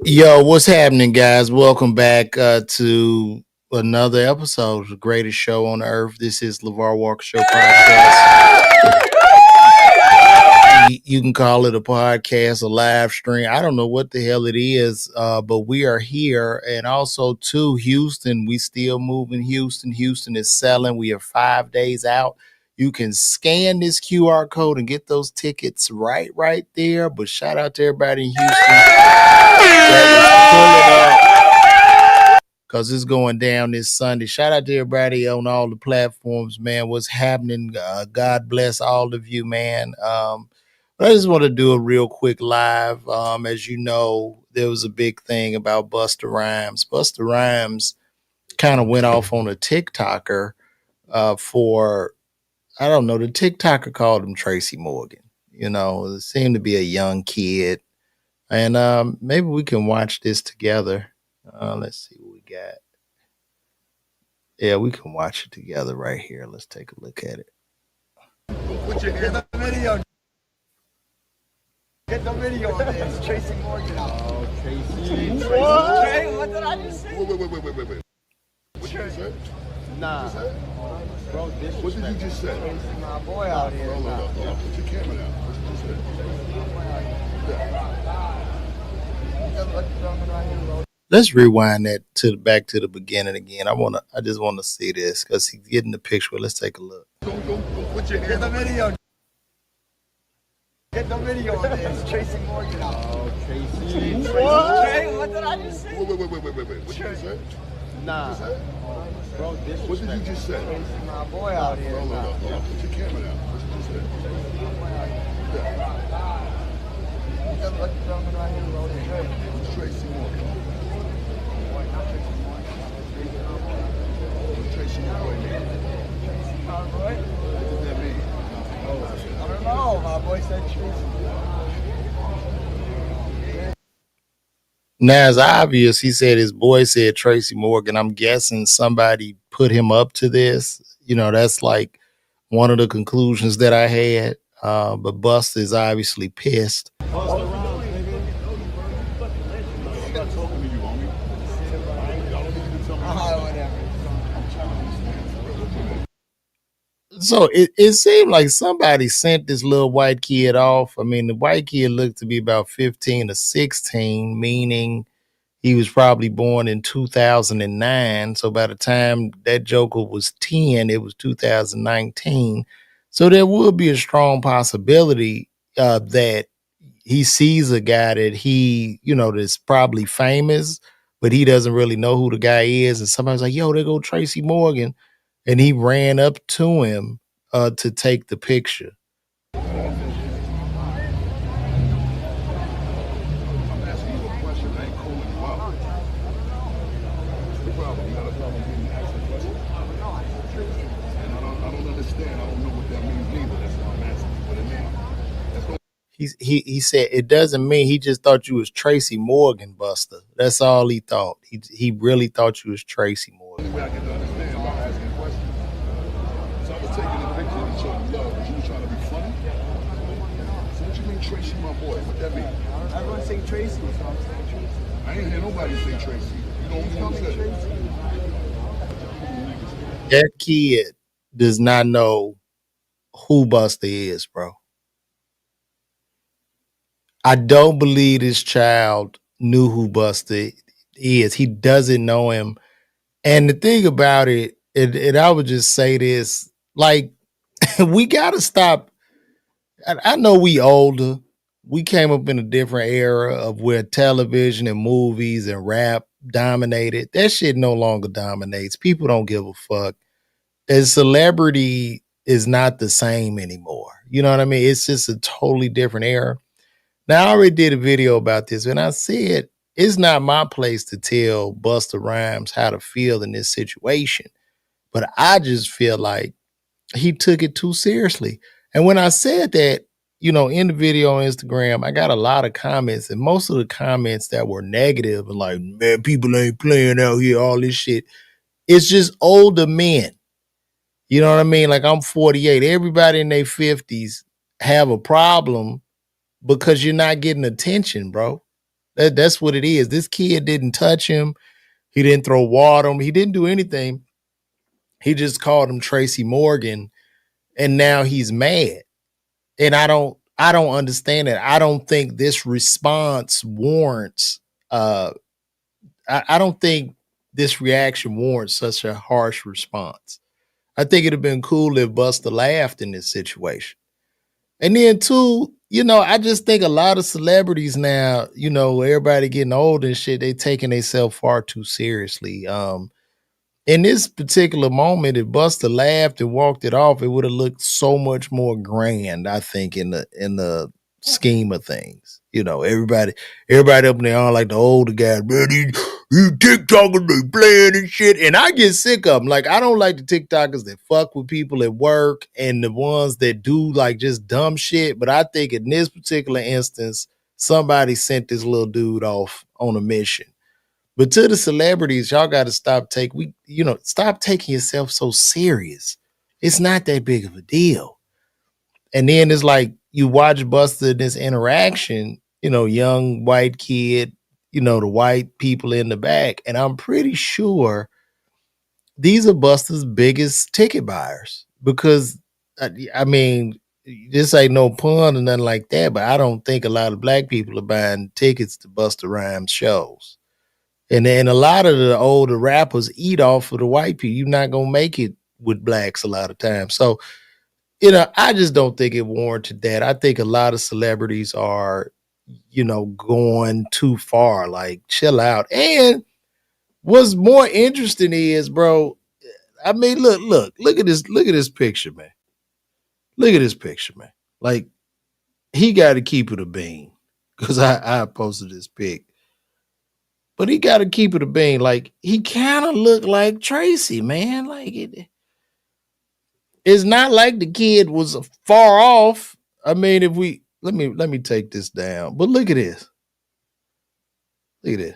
Yo, what's happening, guys? Welcome back to another episode of the greatest show on earth. This is LeVar Walker Show podcast. You can call it a podcast, a live stream. I don't know what the hell it is, but we are here. And also, to Houston, we still moving. Houston is selling. We are 5 days out. You can scan this QR code and get those tickets right there. But shout out to everybody in Houston that was pulling up because it's going down this Sunday. Shout out to everybody on all the platforms, man. What's happening? God bless all of you, man. But I just want to do a real quick live. As you know, there was a big thing about Busta Rhymes. Busta Rhymes kind of went off on a TikToker for, I don't know, the TikToker called him Tracy Morgan. You know, it seemed to be a young kid. And maybe we can watch this together. Let's see what we got. Yeah, we can watch it together right here. Let's take a look at it. Get the video. Get the video on this. Tracy Morgan. Oh, Tracy. What? Trey, what did I just say? Wait. What did you say? Nah. Bro, disrespect. What did you just say? Tracy, my boy out here. Hold on. Put your camera down. What did you say? Let's rewind that to back to the beginning again. I just want to see this because he's getting the picture. Let's take a look. Don't put your hand. Get the video. Get the video on this. Tracy Morgan. Oh, Tracy. What? Trey, what did I just say? Wait. What did you say? Nah. Bro, disrespect. What did you just say? Tracy, my boy out here. Hold on. Put your camera down. What did you say? Who's Tracy Morgan? Tracy Morgan. What does that mean? I don't know. My boy said Tracy. Now, it's obvious he said his boy said Tracy Morgan. I'm guessing somebody put him up to this. You know, that's like one of the conclusions that I had. But Busta is obviously pissed. Busta Rhymes, So it seemed like somebody sent this little white kid off. I mean, the white kid looked to be about 15 or 16, meaning he was probably born in 2009. So by the time that Joker was 10, it was 2019. So there would be a strong possibility that he sees a guy that that's probably famous, but he doesn't really know who the guy is. And somebody's like, yo, there go Tracy Morgan. And he ran up to him to take the picture. I'm asking you a question. I ain't calling you out. What's the problem? You got a problem with me asking questions? And I don't understand. I don't know what that means either. That's why I'm asking you what it means. He said it doesn't mean he just thought you was Tracy Morgan, Buster. That's all he thought. He really thought you was Tracy Morgan. Only way I can understand by asking questions. So I was taking a picture and showing love because you were trying to be funny. So what you mean Tracy, my boy? What that mean? Everyone's saying Tracy, so I'm saying Tracy. I ain't hear nobody say Tracy. You the only one who said it. That kid does not know who Buster is, bro. I don't believe this child knew who Buster is. He doesn't know him. And the thing about it, and I would just say this, like, we got to stop. I know we older. We came up in a different era of where television and movies and rap dominated. That shit no longer dominates. People don't give a fuck. And celebrity is not the same anymore. You know what I mean? It's just a totally different era. Now, I already did a video about this, and I said it's not my place to tell Busta Rhymes how to feel in this situation. But I just feel like he took it too seriously. And when I said that, in the video on Instagram, I got a lot of comments, and most of the comments that were negative and like, man, people ain't playing out here, all this shit. It's just older men. You know what I mean? Like, I'm 48. Everybody in their 50s have a problem because you're not getting attention, bro. That's what it is. This kid didn't touch him. He didn't throw water on him. He didn't do anything. He just called him Tracy Morgan, and now he's mad. And I don't understand it. I don't think this response warrants I don't think this reaction warrants such a harsh response. I think it'd have been cool if Buster laughed in this situation. And then too, I just think a lot of celebrities now, everybody getting old and shit, they taking themselves far too seriously. In this particular moment, if Buster laughed and walked it off, it would have looked so much more grand, I think, in the scheme of things. Everybody up in there on like the older guys, man, these TikTokers, they playing and shit. And I get sick of them. Like, I don't like the TikTokers that fuck with people at work and the ones that do like just dumb shit. But I think in this particular instance, somebody sent this little dude off on a mission. But to the celebrities, y'all got to stop taking yourself so serious. It's not that big of a deal. And then it's like you watch Buster in this interaction, young white kid, the white people in the back, and I'm pretty sure these are Buster's biggest ticket buyers because I mean, this ain't no pun or nothing like that, but I don't think a lot of black people are buying tickets to Buster Rhymes shows. And a lot of the older rappers eat off of the white people. You're not gonna make it with blacks a lot of times. So, I just don't think it warranted that. I think a lot of celebrities are, going too far. Like, chill out. And what's more interesting is, bro, I mean, look at this picture, man. Look at this picture, man. Like, he got to keep it a bean. Because I posted this pic. But he got to keep it a bean. Like, he kind of looked like Tracy, man. Like, it's not like the kid was far off. I mean, if we let me take this down. But look at this. Look at this.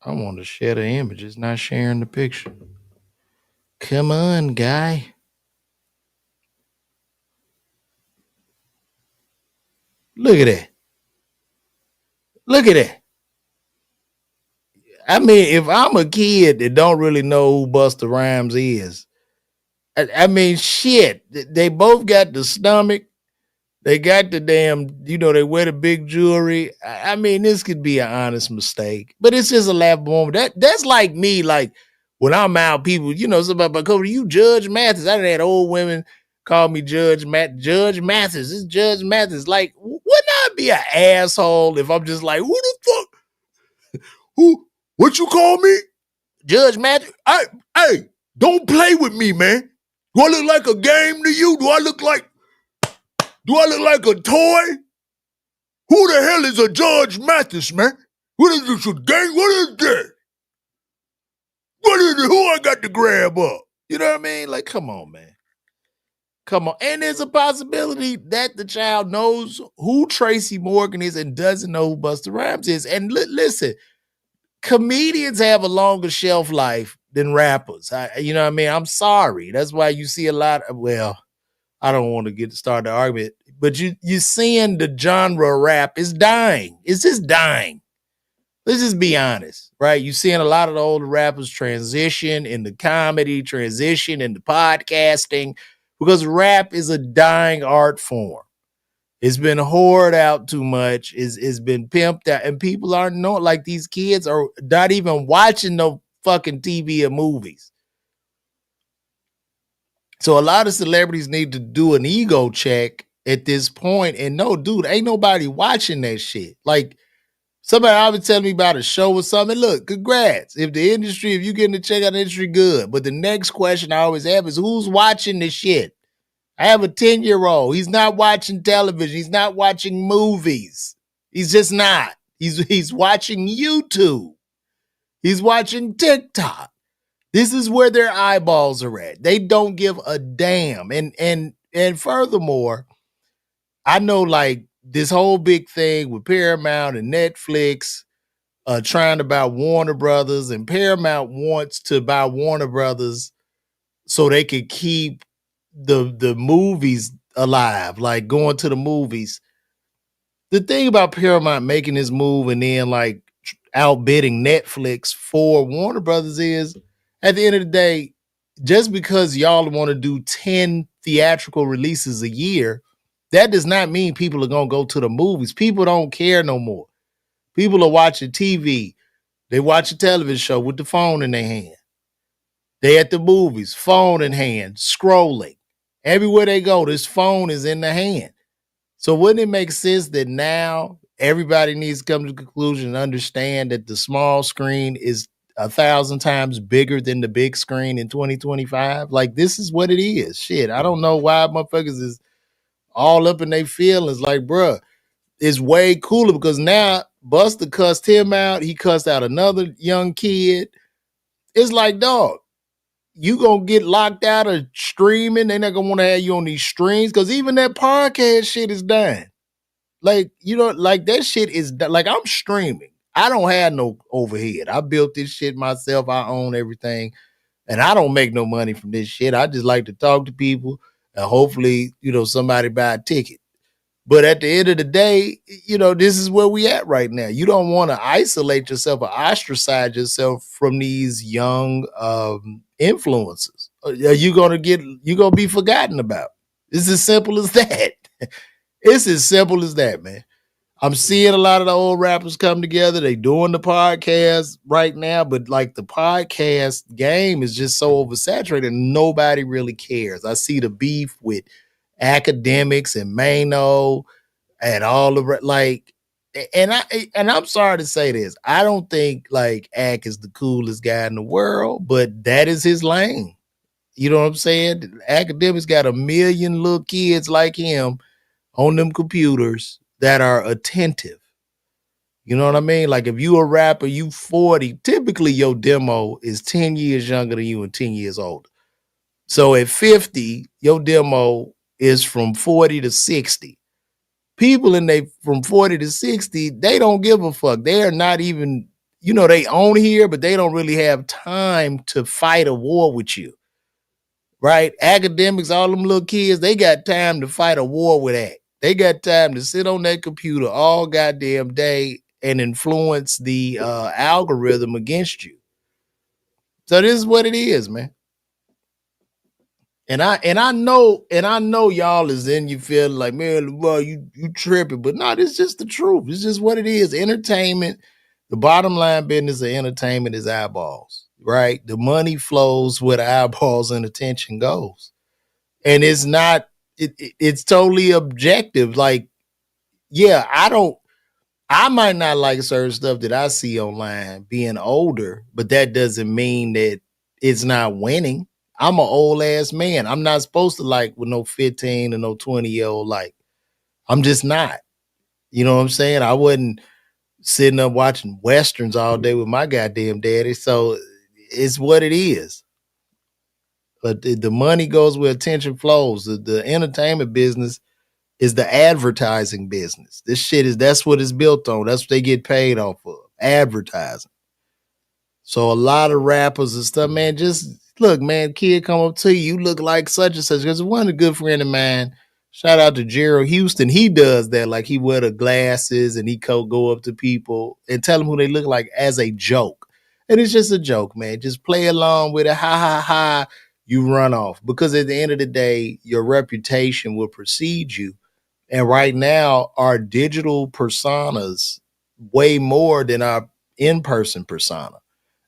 I want to share the image. It's not sharing the picture. Come on, guy. Look at that. Look at that. I mean, if I'm a kid that don't really know who Busta Rhymes is, I mean, shit. They both got the stomach. They got the damn, they wear the big jewelry. I mean, this could be an honest mistake, but it's just a laughable moment. That's like me, like when I'm out, people, somebody about Cody, you Judge Mathis. I done had old women call me Judge Mathis. It's Judge Mathis. Like, wouldn't I be an asshole if I'm just like, who the fuck? Who? What you call me? Judge Mathis? Hey, don't play with me, man. Do I look like a game to you? Do I look like a toy? Who the hell is a Judge Mathis, man? What is this, a gang? What is that? What is it? Who I got to grab up? You know what I mean? Like, come on, man. Come on. And there's a possibility that the child knows who Tracy Morgan is and doesn't know who Busta Rhymes is. And listen, comedians have a longer shelf life than rappers. You know what I mean? I'm sorry. That's why you see a lot of, well, I don't want to get to start the argument, but you seeing the genre rap is dying. It's just dying. Let's just be honest, right? You're seeing a lot of the older rappers transition into comedy, transition into podcasting, because rap is a dying art form. It's been whored out too much. It's been pimped out, and people aren't knowing. Like, these kids are not even watching no fucking TV or movies. So a lot of celebrities need to do an ego check at this point and no, dude, ain't nobody watching that shit. Like, somebody always telling me about a show or something. Look, congrats. If you getting to check out the industry, good. But the next question I always have is, who's watching this shit? I have a 10-year-old. He's not watching television. He's not watching movies. He's just not. He's watching YouTube. He's watching TikTok. This is where their eyeballs are at. They don't give a damn. And furthermore, I know, like, this whole big thing with Paramount and Netflix, trying to buy Warner Brothers, and Paramount wants to buy Warner Brothers so they could keep the movies alive, like going to the movies. The thing about Paramount making this move and then like outbidding Netflix for Warner Brothers is, at the end of the day, just because y'all want to do 10 theatrical releases a year, that does not mean people are going to go to the movies. People don't care no more. People are watching TV. They watch a television show with the phone in their hand. They at the movies, phone in hand, scrolling. Everywhere they go, this phone is in the hand. So wouldn't it make sense that now everybody needs to come to the conclusion and understand that the small screen is 1,000 times bigger than the big screen in 2025? Like, this is what it is. Shit, I don't know why motherfuckers is all up in their feelings. Like, bruh, it's way cooler because now Buster cussed him out. He cussed out another young kid. It's like, dog, you gonna get locked out of streaming. They're not gonna want to have you on these streams because even that podcast shit is done. Like, you know, like that shit is like, I'm streaming. I don't have no overhead. I built this shit myself. I own everything. And I don't make no money from this shit. I just like to talk to people and hopefully, you know, somebody buy a ticket. But at the end of the day, you know, this is where we at right now. You don't want to isolate yourself or ostracize yourself from these young influencers. You're gonna be forgotten about. It's as simple as that. It's as simple as that, man. I'm seeing a lot of the old rappers come together. They doing the podcast right now, but like the podcast game is just so oversaturated, nobody really cares. I see the beef with academics and Mano and all the like, and I'm sorry to say this. I don't think like Ack is the coolest guy in the world, but that is his lane. You know what I'm saying? Academics got a million little kids like him on them computers that are attentive. You know what I mean? Like if you a rapper, you 40, typically your demo is 10 years younger than you and 10 years older. So at 50, your demo is from 40 to 60. People in they from 40 to 60, they don't give a fuck. They are not even, you know, they own here, but they don't really have time to fight a war with you. Right? Academics, all them little kids, they got time to fight a war with that. They got time to sit on that computer all goddamn day and influence the algorithm against you. So this is what it is, man. And I know y'all is in you feel like, man, well, you tripping, but no, this is just the truth. It's just what it is. Entertainment, the bottom line business of entertainment is eyeballs, right? The money flows where the eyeballs and attention goes. And it's not it's totally objective. Like, yeah, I might not like certain stuff that I see online being older, but that doesn't mean that it's not winning. I'm an old ass man. I'm not supposed to like with no 15 or no 20-year-old like. I'm just not. You know what I'm saying? I wasn't sitting up watching westerns all day with my goddamn daddy. So it's what it is. But the money goes where attention flows. The entertainment business is the advertising business. This shit that's what it's built on. That's what they get paid off of. Advertising. So a lot of rappers and stuff, man, just look, man, kid come up to you, you look like such and such. Because one a good friend of mine, shout out to Gerald Houston, he does that. Like he wear the glasses and he go up to people and tell them who they look like as a joke. And it's just a joke, man. Just play along with it. Ha ha ha. You run off. Because at the end of the day, your reputation will precede you. And right now, our digital personas way more than our in-person persona.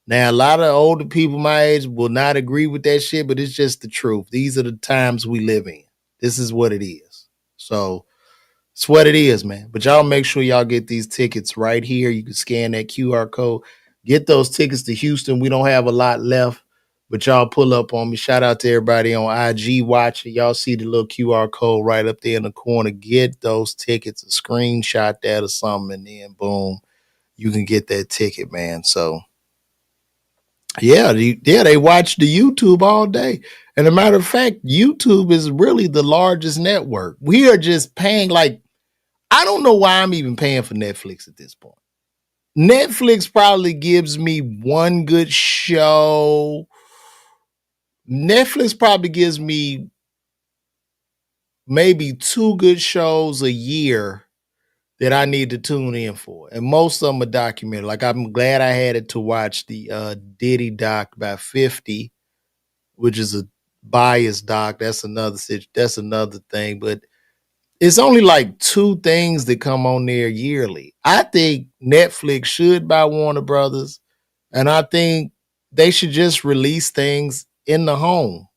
Now, a lot of older people my age will not agree with that shit, but it's just the truth. These are the times we live in. This is what it is. So it's what it is, man. But y'all make sure y'all get these tickets right here. You can scan that QR code. Get those tickets to Houston. We don't have a lot left, but y'all pull up on me. Shout out to everybody on IG watching. Y'all see the little QR code right up there in the corner. Get those tickets, a screenshot that or something, and then boom, you can get that ticket, man. So yeah, they watch the YouTube all day. And a matter of fact, YouTube is really the largest network. We are just paying like I don't know why I'm even paying for Netflix at this point. Netflix probably gives me one good show. Netflix probably gives me maybe two good shows a year that I need to tune in for. And most of them are documentary. Like I'm glad I had it to watch the Diddy doc about 50, which is a biased doc. That's another thing. But it's only like two things that come on there yearly. I think Netflix should buy Warner Brothers, and I think they should just release things in the home.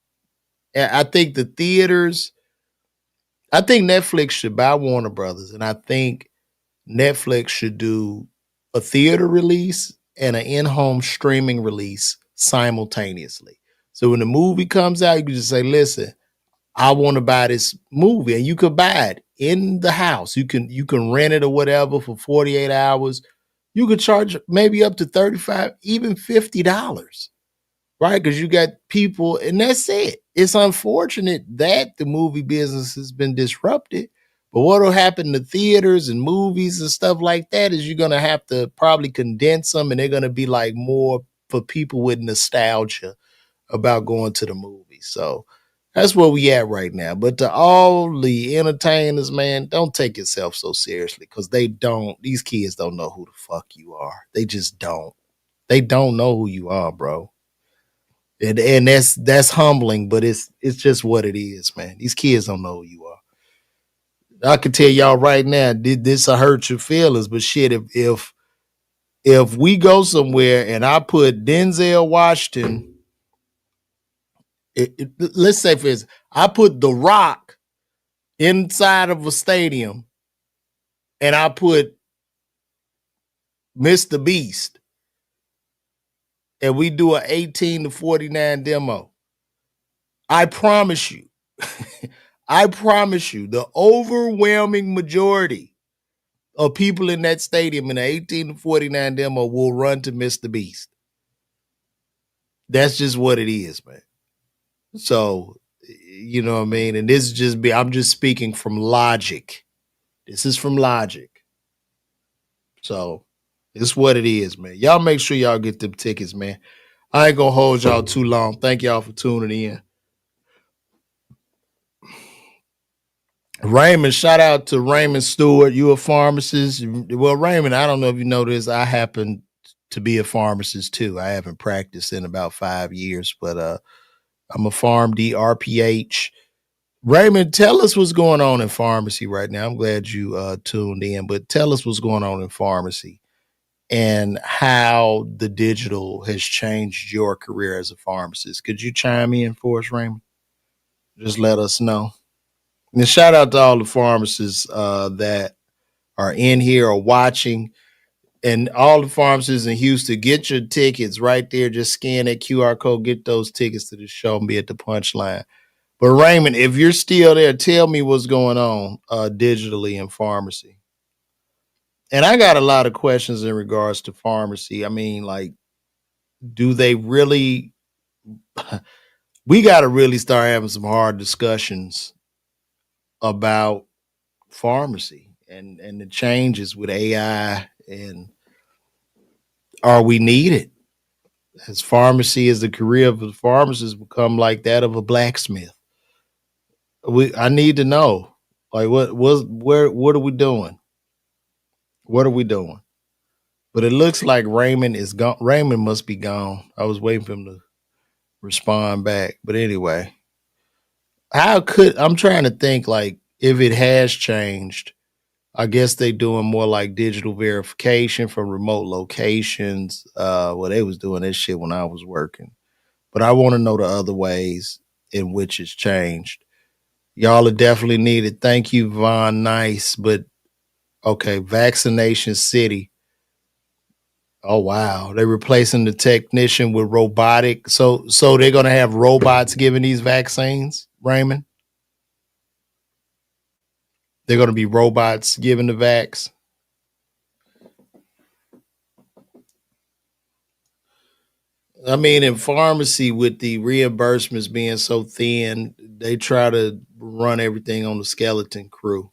I think the theaters, I think Netflix should buy Warner Brothers, and I think Netflix should do a theater release and an in-home streaming release simultaneously. So when the movie comes out, you can just say, "Listen, I want to buy this movie," and you could buy it in the house. You can rent it or whatever for 48 hours. You could charge maybe up to 35, even $50, right? Because you got people, and that's it. It's unfortunate that the movie business has been disrupted. But what will happen to theaters and movies and stuff like that is you're gonna have to probably condense them, and they're gonna be like more for people with nostalgia about going to the movie. So that's where we at right now. But to all the entertainers, man, don't take yourself so seriously because they don't. These kids don't know who the fuck you are. They just don't. They don't know who you are, bro. And that's humbling, but it's just what it is, man. These kids don't know who you are. I can tell y'all right now, this will hurt your feelings, but shit, if we go somewhere and I put Denzel Washington, let's say for instance, I put The Rock inside of a stadium and I put Mr. Beast and we do a 18 to 49 demo, I promise you, I promise you, the overwhelming majority of people in that stadium in the 18 to 49 demo will run to Mr. Beast. That's just what it is, man. So, you know what I mean? And this is just I'm just speaking from logic. This is from logic. So it's what it is, man. Y'all make sure y'all get them tickets, man. I ain't gonna hold y'all too long. Thank y'all for tuning in. Raymond, shout out to Raymond Stewart. You a pharmacist. Well, Raymond, I don't know if you know this. I happen to be a pharmacist too. I haven't practiced in about 5 years, but I'm a PharmD RPH. Raymond, tell us what's going on in pharmacy right now. I'm glad you tuned in, but tell us what's going on in pharmacy and how the digital has changed your career as a pharmacist. Could you chime in for us, Raymond? Just let us know. And shout out to all the pharmacists that are in here or watching, and all the pharmacists in Houston. Get your tickets right there. Just scan that QR code. Get those tickets to the show and be at the punchline. But Raymond, if you're still there, tell me what's going on digitally in pharmacy. And I got a lot of questions in regards to pharmacy. I mean, like, do they really? We got to really start having some hard discussions about pharmacy and the changes with AI, and are we needed? As pharmacy, as the career of a pharmacist become like that of a blacksmith? I need to know, like, what are we doing? What are we doing? But it looks like Raymond is gone. Raymond must be gone. I was waiting for him to respond back. But anyway, I'm trying to think, like, if it has changed. I guess they doing more like digital verification from remote locations. Well, they was doing this shit when I was working. But I want to know the other ways in which it's changed. Y'all are definitely needed. Thank you, Von Nice. But okay, Vaccination City. Oh wow, they're replacing the technician with robotic. So they're gonna have robots giving these vaccines, Raymond. They're gonna be robots giving the vax. I mean, in pharmacy, with the reimbursements being so thin, they try to run everything on the skeleton crew.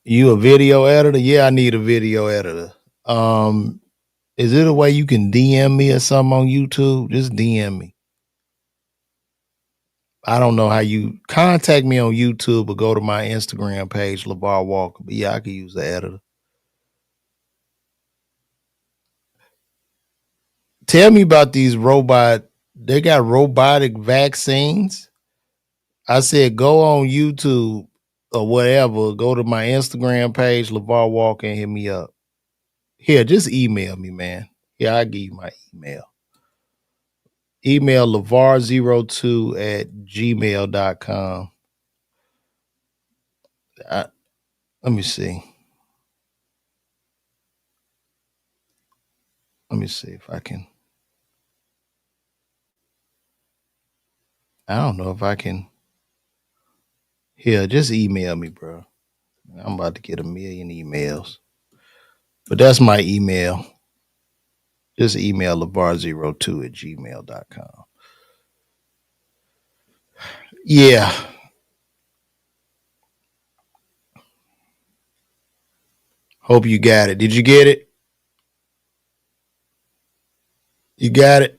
You a video editor? Yeah, I need a video editor. Um, is it a way you can DM me or something on YouTube? Just DM me. I don't know how you contact me on YouTube or go to my Instagram page, LeVar Walker. But yeah, I could use the editor. Tell me about these robot. They got robotic vaccines. I said go on YouTube or whatever. Go to my Instagram page, LeVar Walker, and hit me up. Here, just email me, man. Yeah, I give you my email. Email LeVar02 at gmail.com. Let me see. Let me see if I can. I don't know if I can. Here, just email me, bro. I'm about to get a million emails. But that's my email. Just email LeVar02 at gmail.com. Yeah. Hope you got it. Did you get it? You got it?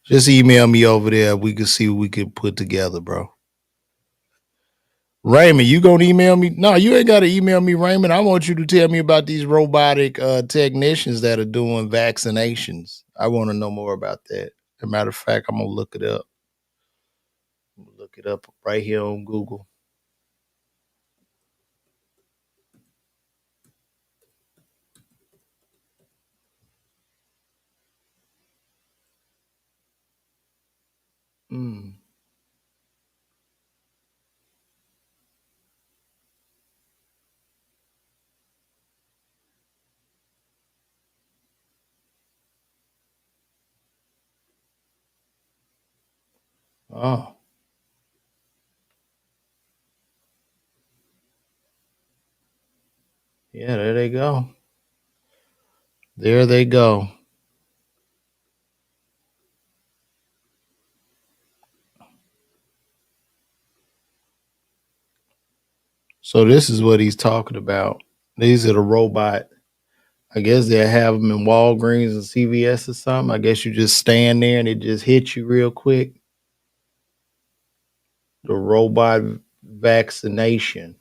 Just email me over there. We can see what we can put together, bro. Raymond, you gonna email me? No, you ain't gotta email me, Raymond. I want you to tell me about these robotic technicians that are doing vaccinations. I want to know more about that. As a matter of fact, I'm gonna look it up. Look it up right here on Google. Mm. Oh, yeah, there they go. There they go. So this is what he's talking about. These are the robot. I guess they'll have them in Walgreens and CVS or something. I guess you just stand there and it just hits you real quick. The robot vaccination.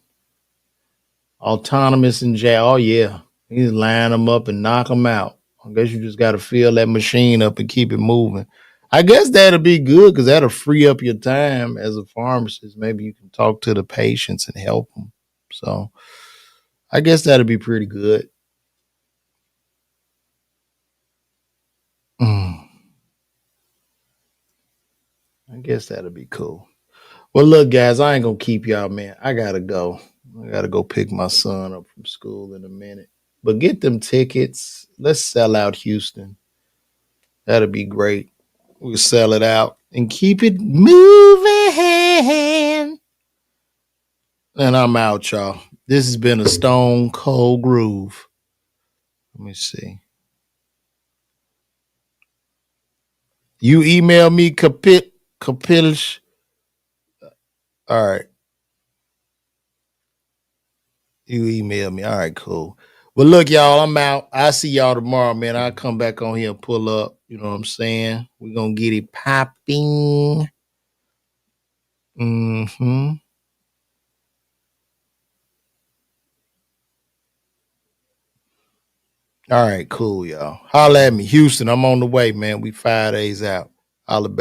Autonomous and jail. Oh, yeah. You just line them up and knock them out. I guess you just got to fill that machine up and keep it moving. I guess that'll be good because that'll free up your time as a pharmacist. Maybe you can talk to the patients and help them. So I guess that'll be pretty good. Mm, I guess that'll be cool. Well, look, guys, I ain't gonna keep y'all, man. I gotta go. I gotta go pick my son up from school in a minute. But get them tickets. Let's sell out Houston. That'll be great. We'll sell it out and keep it moving. And I'm out, y'all. This has been a Stone Cold Groove. Let me see. You email me Kapilish. All right. You email me. All right, cool. Well, look, y'all, I'm out. I'll see y'all tomorrow, man. I'll come back on here and pull up. You know what I'm saying? We're going to get it popping. Mm-hmm. All right, cool, y'all. Holla at me. Houston, I'm on the way, man. We 5 days out. Holla back.